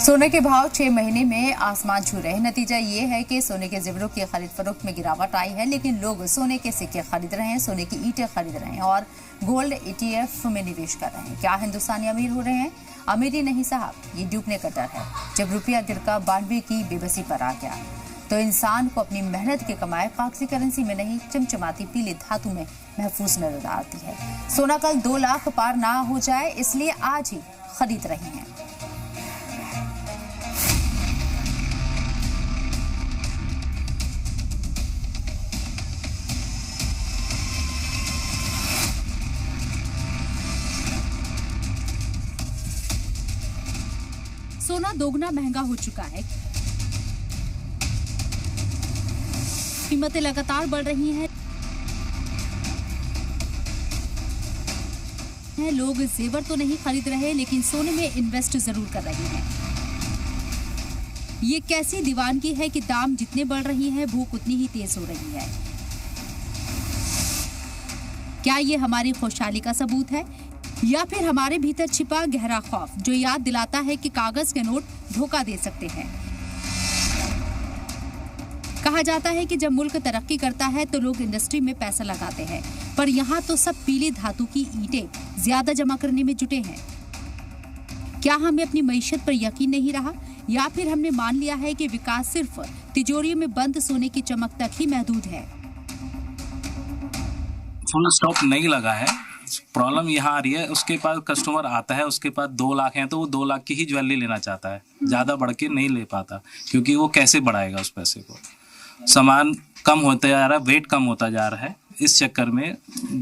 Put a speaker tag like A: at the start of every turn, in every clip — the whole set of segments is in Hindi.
A: सोने के भाव 6 महीने में आसमान छू रहे हैं। नतीजा ये है कि सोने के जेवरों की खरीद फरोख्त में गिरावट आई है, लेकिन लोग सोने के सिक्के खरीद रहे हैं, सोने की ईंटें खरीद रहे हैं और गोल्ड ETF में निवेश कर रहे हैं। क्या हिंदुस्तानी अमीर हो रहे हैं? अमीरी नहीं साहब, ये डूबने का डर है। जब रुपया गिरकर 92 की बेबसी पर आ गया तो इंसान को अपनी मेहनत के कमाए कागजी करेंसी में नहीं, चमचमाती पीली धातु में महफूज नजर आती है। सोना कल 2 लाख पार ना हो जाए, इसलिए आज ही खरीद रही हैं। सोना दोगुना महंगा हो चुका है। कीमतें लगातार बढ़ रही हैं। लोग जेवर तो नहीं खरीद रहे, लेकिन सोने में इन्वेस्ट जरूर कर रहे हैं। ये कैसी दीवानगी है कि दाम जितने बढ़ रही हैं, भूख उतनी ही तेज हो रही है। क्या ये हमारी खुशहाली का सबूत है या फिर हमारे भीतर छिपा गहरा खौफ जो याद दिलाता है कि कागज के नोट धोखा दे सकते हैं? कहा जाता है कि जब मुल्क तरक्की करता है तो लोग इंडस्ट्री में पैसा लगाते हैं, पर यहाँ तो सब पीली धातु की ईंटें ज्यादा जमा करने में जुटे हैं। क्या हमें अपनी मईशत पर यकीन नहीं रहा या फिर हमने मान लिया है कि विकास सिर्फ तिजोरियों में बंद सोने की चमक तक ही महदूद है?
B: फुल स्टॉप नहीं लगा है। प्रॉब्लम यहाँ आ रही है, उसके पास कस्टमर आता है, उसके पास 2 लाख है तो वो 2 लाख की ही ज्वेलरी लेना चाहता है, ज़्यादा बढ़ के नहीं ले पाता, क्योंकि वो कैसे बढ़ाएगा उस पैसे को। सामान कम होता जा रहा है, वेट कम होता जा रहा है, इस चक्कर में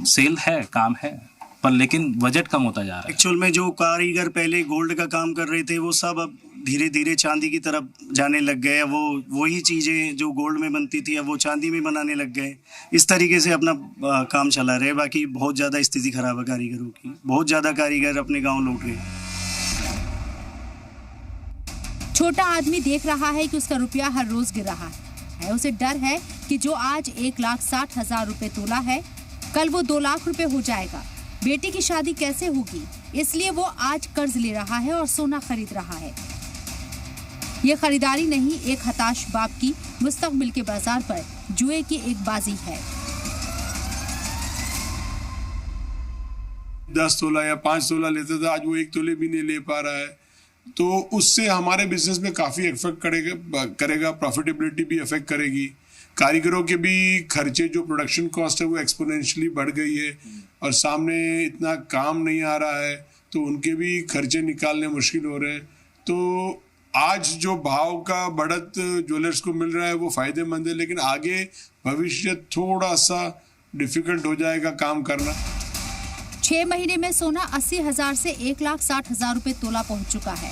B: सेल है, काम है, पर लेकिन बजट कम होता जा रहा है।
C: एक्चुअल में जो कारीगर पहले गोल्ड का काम कर रहे थे वो सब अब धीरे धीरे चांदी की तरफ जाने लग गए। वो वही चीज़ें जो गोल्ड में बनती थी अब वो चांदी में बनाने लग गए। इस तरीके से अपना काम चला रहे। बाकी बहुत ज़्यादा स्थिति खराब है कारीगरों की, बहुत ज़्यादा कारीगर अपने गाँव लौट गए।
A: छोटा आदमी देख रहा है कि उसका रुपया हर रोज गिर रहा है। उसे डर है कि जो आज 1,60,000 रुपए तोला है, कल वो 2 लाख रुपए हो जाएगा। बेटी की शादी कैसे होगी, इसलिए वो आज कर्ज ले रहा है और सोना खरीद रहा है। ये खरीदारी नहीं, एक हताश बाप की मुस्तकबिल के बाजार पर जुए की एक बाजी है।
D: 10 तोला या 5 तोला लेता था, आज वो 1 तोले भी नहीं ले पा रहा है। तो उससे हमारे बिजनेस में काफ़ी इफेक्ट करेगा, प्रॉफिटेबिलिटी भी इफेक्ट करेगी। कारीगरों के भी खर्चे, जो प्रोडक्शन कॉस्ट है वो एक्सपोनेंशियली बढ़ गई है और सामने इतना काम नहीं आ रहा है तो उनके भी खर्चे निकालने मुश्किल हो रहे हैं। तो आज जो भाव का बढ़त ज्वेलर्स को मिल रहा है वो फ़ायदेमंद है, लेकिन आगे भविष्य थोड़ा सा डिफ़िकल्ट हो जाएगा काम करना।
A: 6 महीने में सोना 80,000 से 1,60,000 रुपए तोला पहुंच चुका है।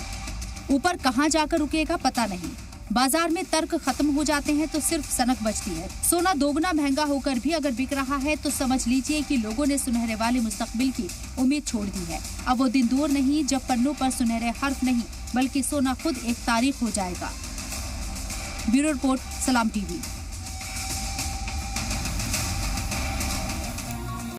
A: ऊपर कहां जाकर रुकेगा पता नहीं। बाजार में तर्क खत्म हो जाते हैं तो सिर्फ सनक बचती है। सोना दोगुना महंगा होकर भी अगर बिक रहा है तो समझ लीजिए कि लोगों ने सुनहरे वाले मुस्तकबिल की उम्मीद छोड़ दी है। अब वो दिन दूर नहीं जब पन्नों पर सुनहरे हर्फ नहीं बल्कि सोना खुद एक तारीख हो जाएगा। ब्यूरो रिपोर्ट, सलाम TV।